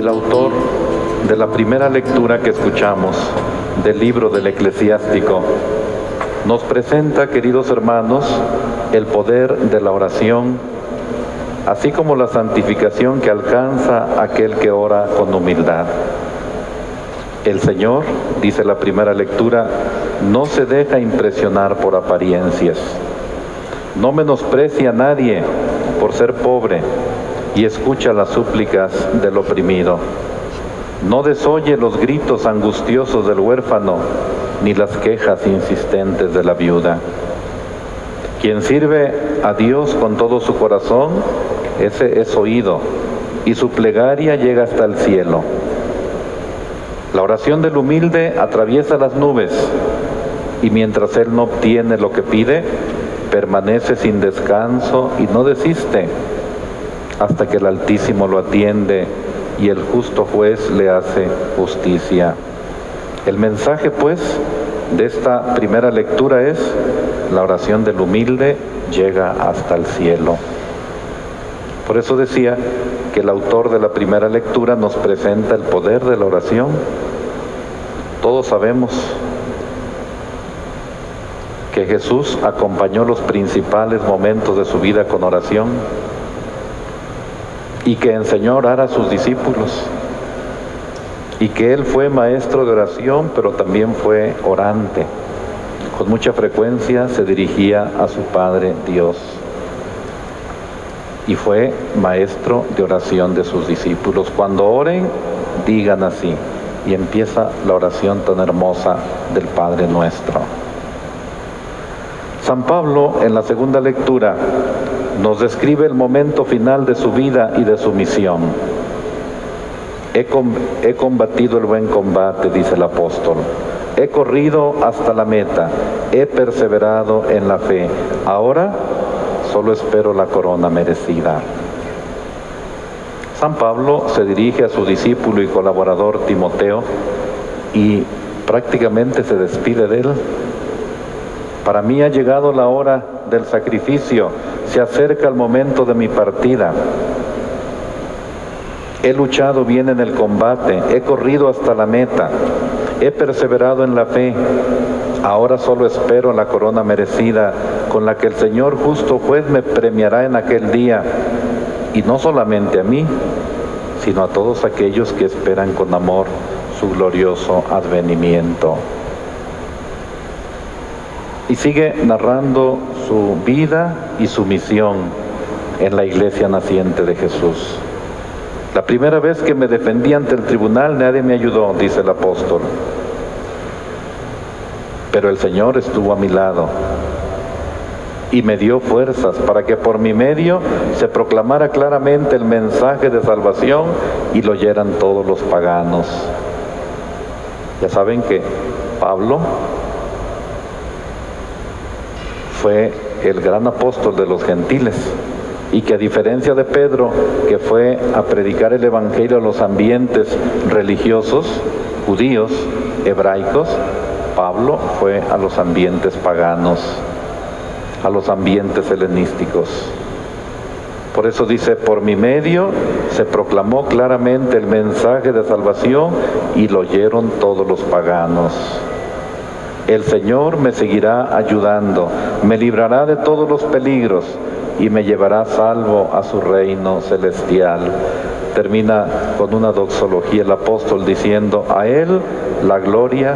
El autor de la primera lectura que escuchamos del libro del Eclesiástico nos presenta, queridos hermanos, el poder de la oración, así como la santificación que alcanza aquel que ora con humildad. El Señor, dice la primera lectura, no se deja impresionar por apariencias. No menosprecia a nadie por ser pobre y escucha las súplicas del oprimido. No desoye los gritos angustiosos del huérfano ni las quejas insistentes de la viuda. Quien sirve a Dios con todo su corazón, ese es oído, y su plegaria llega hasta el cielo. La oración del humilde atraviesa las nubes, y mientras él no obtiene lo que pide, permanece sin descanso y no desiste, hasta que el Altísimo lo atiende y el justo juez le hace justicia. El mensaje, pues, de esta primera lectura es: la oración del humilde llega hasta el cielo. Por eso decía que el autor de la primera lectura nos presenta el poder de la oración. Todos sabemos que Jesús acompañó los principales momentos de su vida con oración y que enseñó a orar a sus discípulos y que Él fue maestro de oración, pero también fue orante. Con mucha frecuencia se dirigía a su Padre Dios y fue maestro de oración de sus discípulos. Cuando oren, digan así, y empieza la oración tan hermosa del Padre Nuestro. San Pablo, en la segunda lectura, nos describe el momento final de su vida y de su misión. He combatido el buen combate, dice el apóstol. He corrido hasta la meta. He perseverado en la fe. Ahora solo espero la corona merecida. San Pablo se dirige a su discípulo y colaborador Timoteo y prácticamente se despide de él. Para mí ha llegado la hora del sacrificio, se acerca el momento de mi partida. He luchado bien en el combate, he corrido hasta la meta, he perseverado en la fe. Ahora solo espero la corona merecida, con la que el Señor justo juez me premiará en aquel día, y no solamente a mí, sino a todos aquellos que esperan con amor su glorioso advenimiento. Y sigue narrando su vida y su misión en la iglesia naciente de Jesús. La primera vez que me defendí ante el tribunal, nadie me ayudó, dice el apóstol. Pero el Señor estuvo a mi lado y me dio fuerzas para que por mi medio se proclamara claramente el mensaje de salvación y lo oyeran todos los paganos. Ya saben que Pablo fue el gran apóstol de los gentiles y que, a diferencia de Pedro, que fue a predicar el evangelio a los ambientes religiosos, judíos, hebraicos, Pablo fue a los ambientes paganos, a los ambientes helenísticos. Por eso dice: por mi medio se proclamó claramente el mensaje de salvación y lo oyeron todos los paganos. El Señor me seguirá ayudando, me librará de todos los peligros y me llevará salvo a su reino celestial. Termina con una doxología el apóstol diciendo: a Él la gloria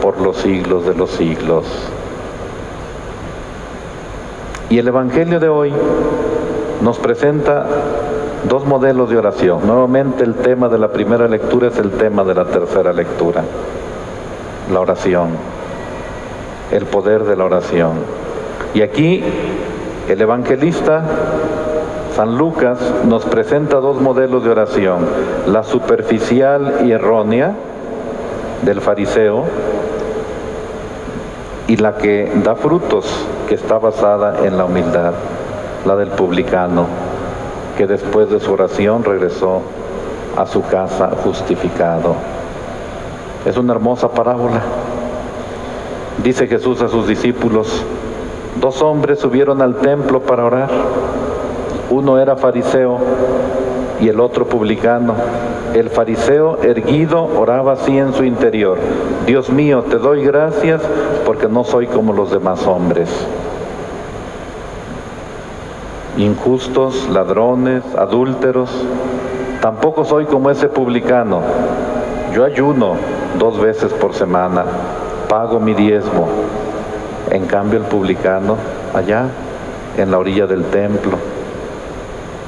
por los siglos de los siglos. Y el Evangelio de hoy nos presenta dos modelos de oración. Nuevamente el tema de la primera lectura es el tema de la tercera lectura. La oración, el poder de la oración. Y aquí el evangelista San Lucas nos presenta dos modelos de oración: la superficial y errónea del fariseo y la que da frutos, que está basada en la humildad, la del publicano, que después de su oración regresó a su casa justificado. Es una hermosa parábola. Dice Jesús a sus discípulos: dos hombres subieron al templo para orar. Uno era fariseo y el otro publicano. El fariseo erguido oraba así en su interior: Dios mío, te doy gracias porque no soy como los demás hombres, injustos, ladrones, adúlteros. Tampoco soy como ese publicano. Yo ayuno 2 veces por semana, pago mi diezmo. En cambio el publicano, allá en la orilla del templo,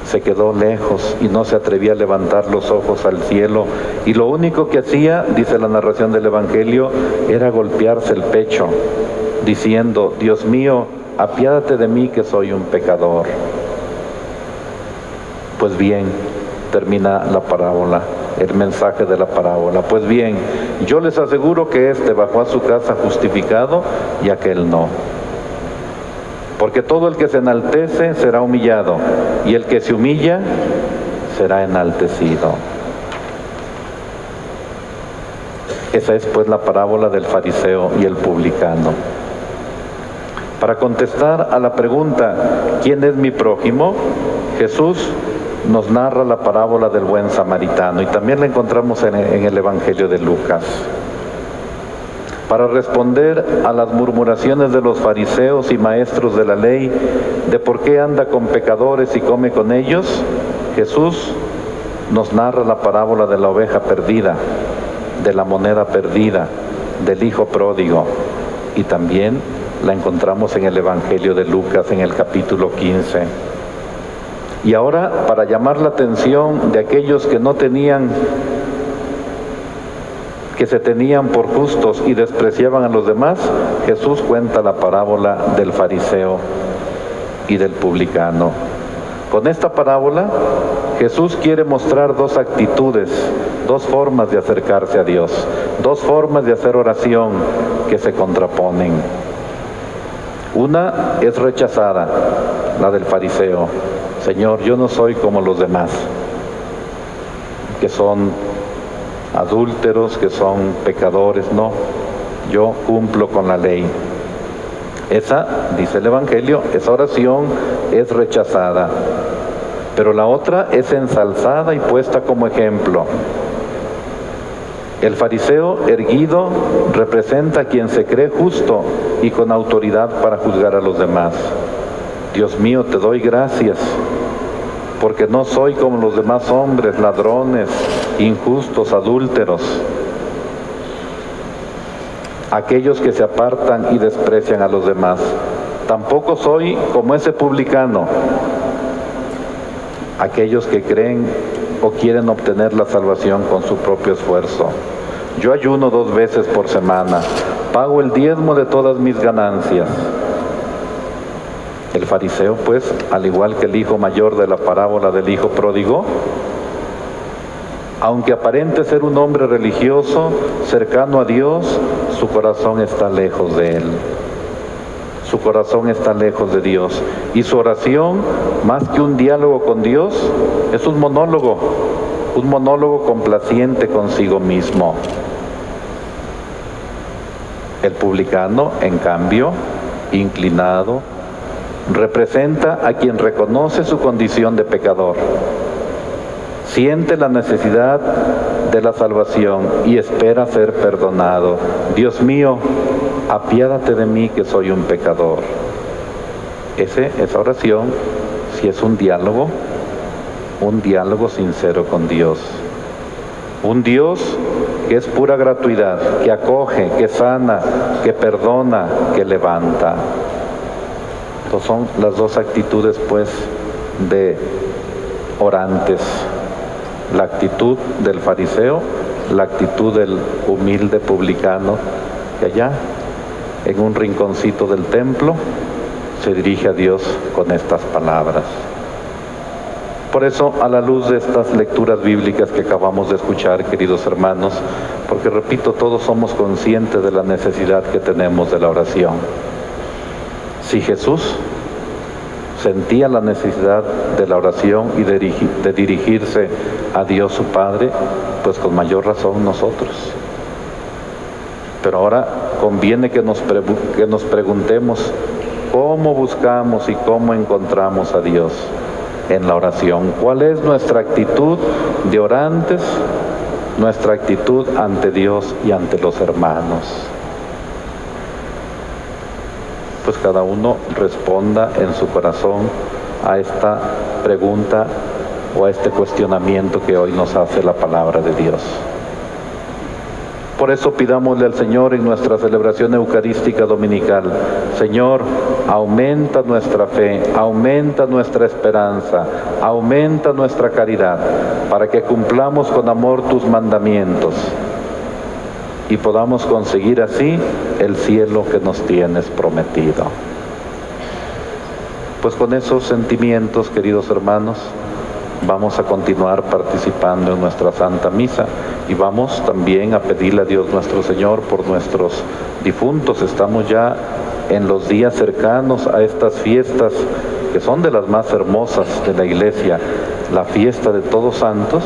se quedó lejos y no se atrevía a levantar los ojos al cielo, y lo único que hacía, dice la narración del Evangelio, era golpearse el pecho, diciendo: Dios mío, apiádate de mí que soy un pecador. Pues bien, termina la parábola, el mensaje de la parábola. Pues bien, yo les aseguro que éste bajó a su casa justificado y aquel no. Porque todo el que se enaltece será humillado, y el que se humilla será enaltecido. Esa es pues la parábola del fariseo y el publicano. Para contestar a la pregunta, ¿quién es mi prójimo?, Jesús nos narra la parábola del buen samaritano, y también la encontramos en el Evangelio de Lucas. Para responder a las murmuraciones de los fariseos y maestros de la ley de por qué anda con pecadores y come con ellos, Jesús nos narra la parábola de la oveja perdida, de la moneda perdida, del hijo pródigo, y también la encontramos en el Evangelio de Lucas en el capítulo 15. Y ahora, para llamar la atención de aquellos que se tenían por justos y despreciaban a los demás, Jesús cuenta la parábola del fariseo y del publicano. Con esta parábola, Jesús quiere mostrar 2 actitudes, 2 formas de acercarse a Dios, 2 formas de hacer oración que se contraponen. Una es rechazada, la del fariseo: Señor, yo no soy como los demás, que son adúlteros, que son pecadores. No, yo cumplo con la ley. Esa, dice el Evangelio, esa oración es rechazada. Pero la otra es ensalzada y puesta como ejemplo. El fariseo erguido representa a quien se cree justo y con autoridad para juzgar a los demás. Dios mío, te doy gracias porque no soy como los demás hombres, ladrones, injustos, adúlteros, aquellos que se apartan y desprecian a los demás. Tampoco soy como ese publicano, aquellos que creen o quieren obtener la salvación con su propio esfuerzo. Yo ayuno 2 veces por semana, pago el diezmo de todas mis ganancias. El fariseo, pues, al igual que el hijo mayor de la parábola del hijo pródigo, aunque aparente ser un hombre religioso, cercano a Dios, su corazón está lejos de Él. Su corazón está lejos de Dios. Y su oración, más que un diálogo con Dios, es un monólogo complaciente consigo mismo. El publicano, en cambio, inclinado, representa a quien reconoce su condición de pecador, siente la necesidad de la salvación y espera ser perdonado. Dios mío, apiádate de mí que soy un pecador. Esa oración sí es un diálogo sincero con Dios. Un Dios que es pura gratuidad, que acoge, que sana, que perdona, que levanta. Estas son las 2 actitudes, pues, de orantes. La actitud del fariseo, la actitud del humilde publicano, que allá, en un rinconcito del templo, se dirige a Dios con estas palabras. Por eso, a la luz de estas lecturas bíblicas que acabamos de escuchar, queridos hermanos, porque repito, todos somos conscientes de la necesidad que tenemos de la oración. Si Jesús sentía la necesidad de la oración y de dirigirse a Dios su Padre, pues con mayor razón nosotros. Pero ahora conviene que nos preguntemos cómo buscamos y cómo encontramos a Dios en la oración. ¿Cuál es nuestra actitud de orantes nuestra actitud ante Dios y ante los hermanos. Pues cada uno responda en su corazón a esta pregunta o a este cuestionamiento que hoy nos hace la palabra de Dios. Por eso pidámosle al Señor en nuestra celebración eucarística dominical: Señor, aumenta nuestra fe, aumenta nuestra esperanza, aumenta nuestra caridad, para que cumplamos con amor tus mandamientos y podamos conseguir así el cielo que nos tienes prometido. Pues con esos sentimientos, queridos hermanos, vamos a continuar participando en nuestra Santa Misa y vamos también a pedirle a Dios nuestro Señor por nuestros difuntos. Estamos ya en los días cercanos a estas fiestas que son de las más hermosas de la Iglesia, la fiesta de Todos Santos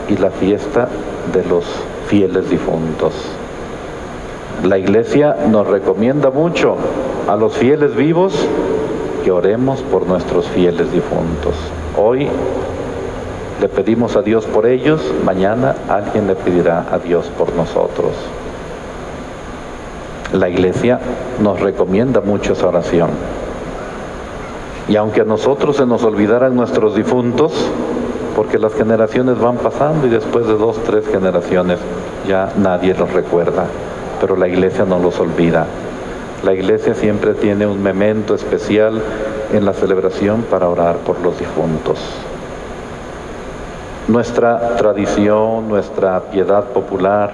y la fiesta de los fieles difuntos. La Iglesia nos recomienda mucho a los fieles vivos que oremos por nuestros fieles difuntos. Hoy le pedimos a Dios por ellos, mañana alguien le pedirá a Dios por nosotros. La Iglesia nos recomienda mucho esa oración. Y aunque a nosotros se nos olvidaran nuestros difuntos, porque las generaciones van pasando y después de 2, 3 generaciones ya nadie los recuerda, pero la Iglesia no los olvida. La Iglesia siempre tiene un memento especial en la celebración para orar por los difuntos. Nuestra tradición, nuestra piedad popular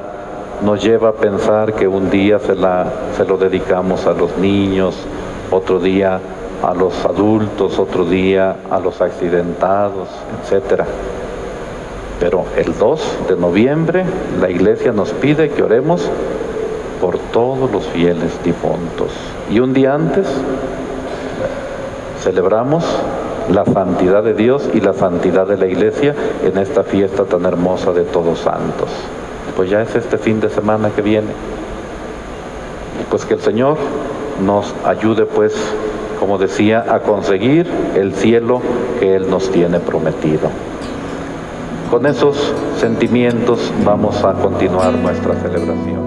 nos lleva a pensar que un día se lo dedicamos a los niños, otro día a los adultos, otro día a los accidentados, etc. Pero el 2 de noviembre la Iglesia nos pide que oremos por todos los fieles difuntos. Y un día antes celebramos la santidad de Dios y la santidad de la Iglesia en esta fiesta tan hermosa de Todos Santos. Pues ya es este fin de semana que viene. Y pues que el Señor nos ayude, pues, como decía, a conseguir el cielo que Él nos tiene prometido. Con esos sentimientos vamos a continuar nuestra celebración.